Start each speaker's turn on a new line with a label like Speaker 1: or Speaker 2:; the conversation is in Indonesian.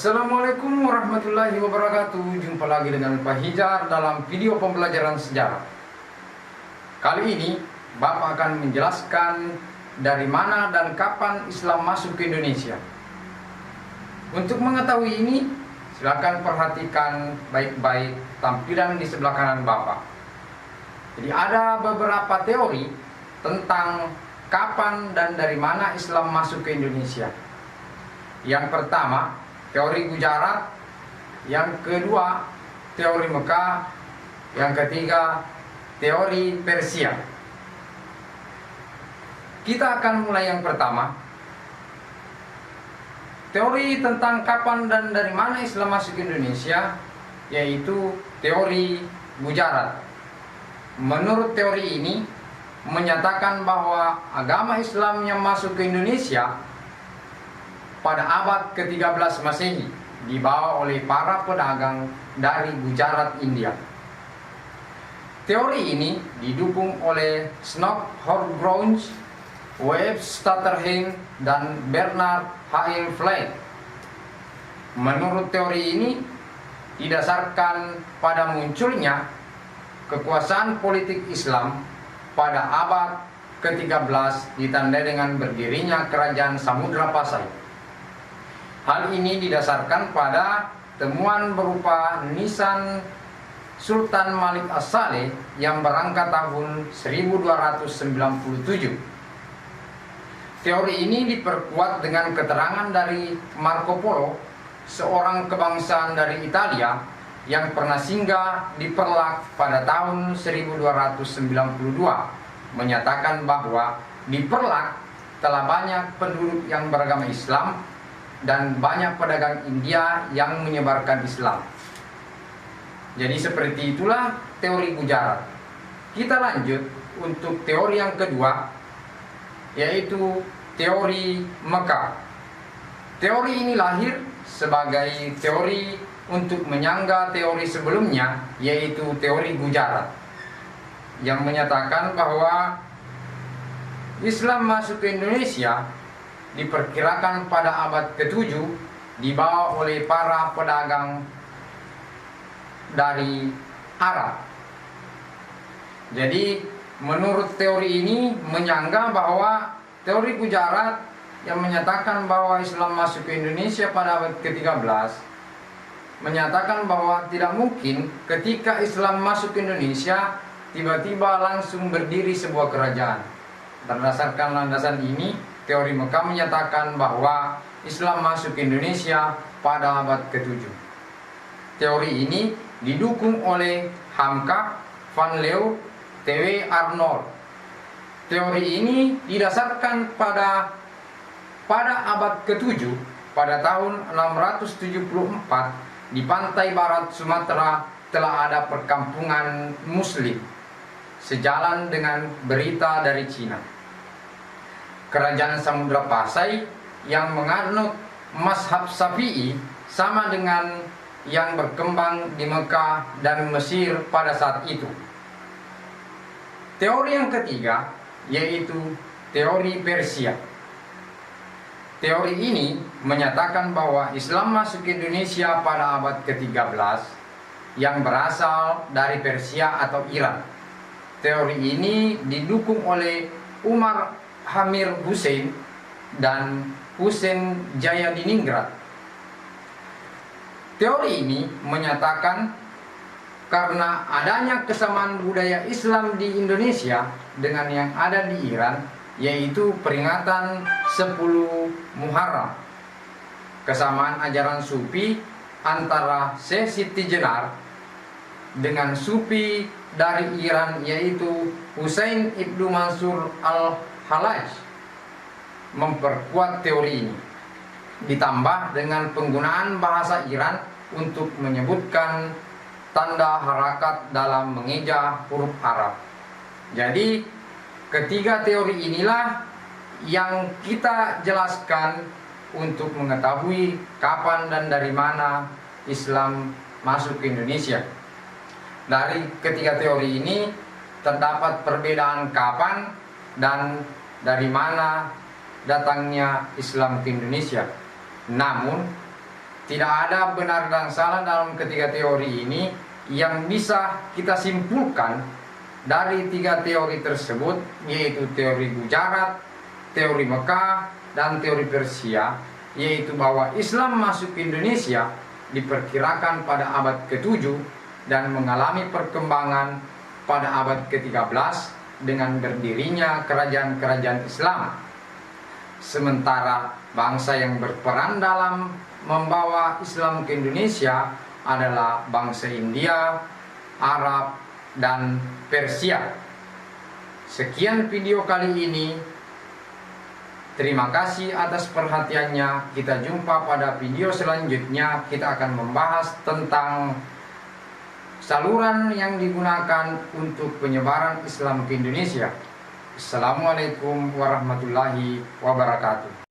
Speaker 1: Assalamualaikum warahmatullahi wabarakatuh. Jumpa lagi dengan Pak Hijar dalam video pembelajaran sejarah. Kali ini Bapak akan menjelaskan dari mana dan kapan Islam masuk ke Indonesia. Untuk mengetahui ini, silakan perhatikan baik-baik tampilan di sebelah kanan Bapak. Jadi ada beberapa teori tentang kapan dan dari mana Islam masuk ke Indonesia. Yang pertama, teori Gujarat. Yang kedua, teori Mekah. Yang ketiga, teori Persia. Kita akan mulai yang pertama. Teori tentang kapan dan dari mana Islam masuk ke Indonesia, yaitu teori Gujarat. Menurut teori ini, menyatakan bahwa agama Islam yang masuk ke Indonesia pada abad ke-13 Masehi dibawa oleh para pedagang dari Gujarat, India. Teori ini didukung oleh Snow Horgrove, Webb Stutterheim, dan Bernard H. Flagg. Menurut teori ini didasarkan pada munculnya kekuasaan politik Islam pada abad ke-13 ditandai dengan berdirinya kerajaan Samudra Pasai. Hal ini didasarkan pada temuan berupa nisan Sultan Malik As-Saleh yang berangkat tahun 1297. Teori ini diperkuat dengan keterangan dari Marco Polo, seorang kebangsaan dari Italia yang pernah singgah di Perlak pada tahun 1292, menyatakan bahwa di Perlak telah banyak penduduk yang beragama Islam dan banyak pedagang India yang menyebarkan Islam. Jadi seperti itulah teori Gujarat. Kita lanjut untuk teori yang kedua, yaitu teori Mekah. Teori ini lahir sebagai teori untuk menyangga teori sebelumnya, yaitu teori Gujarat, yang menyatakan bahwa Islam masuk ke Indonesia diperkirakan pada abad ke-7 dibawa oleh para pedagang dari Arab. Jadi menurut teori ini menyangga bahwa teori Gujarat yang menyatakan bahwa Islam masuk ke Indonesia pada abad ke-13 menyatakan bahwa tidak mungkin ketika Islam masuk ke Indonesia tiba-tiba langsung berdiri sebuah kerajaan. Berdasarkan landasan ini, teori Mekah menyatakan bahwa Islam masuk ke Indonesia pada abad ke-7. Teori ini didukung oleh Hamka, Van Leeuw, T.W. Arnold. Teori ini didasarkan pada abad ke-7, pada tahun 674 di pantai barat Sumatera telah ada perkampungan Muslim, sejalan dengan berita dari Cina. Kerajaan Samudra Pasai yang menganut mazhab Syafi'i sama dengan yang berkembang di Mekah dan Mesir pada saat itu. Teori yang ketiga yaitu teori Persia. Teori ini menyatakan bahwa Islam masuk ke Indonesia pada abad ke-13 yang berasal dari Persia atau Iran. Teori ini didukung oleh Umar Hamir Hussein dan Hussein Jayadiningrat. Teori ini menyatakan karena adanya kesamaan budaya Islam di Indonesia dengan yang ada di Iran, yaitu peringatan 10 Muharram, kesamaan ajaran Sufi antara Syekh Siti Jenar dengan Sufi dari Iran yaitu Husain Ibnu Mansur Al-Hallaj memperkuat teori ini, ditambah dengan penggunaan bahasa Iran untuk menyebutkan tanda harakat dalam mengeja huruf Arab. Jadi ketiga teori inilah yang kita jelaskan untuk mengetahui kapan dan dari mana Islam masuk ke Indonesia. Dari ketiga teori ini terdapat perbedaan kapan dan dari mana datangnya Islam ke Indonesia. Namun Tidak ada benar dan salah dalam ketiga teori ini. Yang bisa kita simpulkan dari tiga teori tersebut, yaitu teori Gujarat, teori Mekah, dan teori Persia, yaitu bahwa Islam masuk ke Indonesia diperkirakan pada abad ke-7 dan mengalami perkembangan pada abad ke-13 dengan berdirinya kerajaan-kerajaan Islam. Sementara bangsa yang berperan dalam membawa Islam ke Indonesia adalah bangsa India, Arab, dan Persia. Sekian video kali ini. Terima kasih atas perhatiannya. Kita jumpa pada video selanjutnya. Kita akan membahas tentang saluran yang digunakan untuk penyebaran Islam ke Indonesia. Assalamualaikum warahmatullahi wabarakatuh.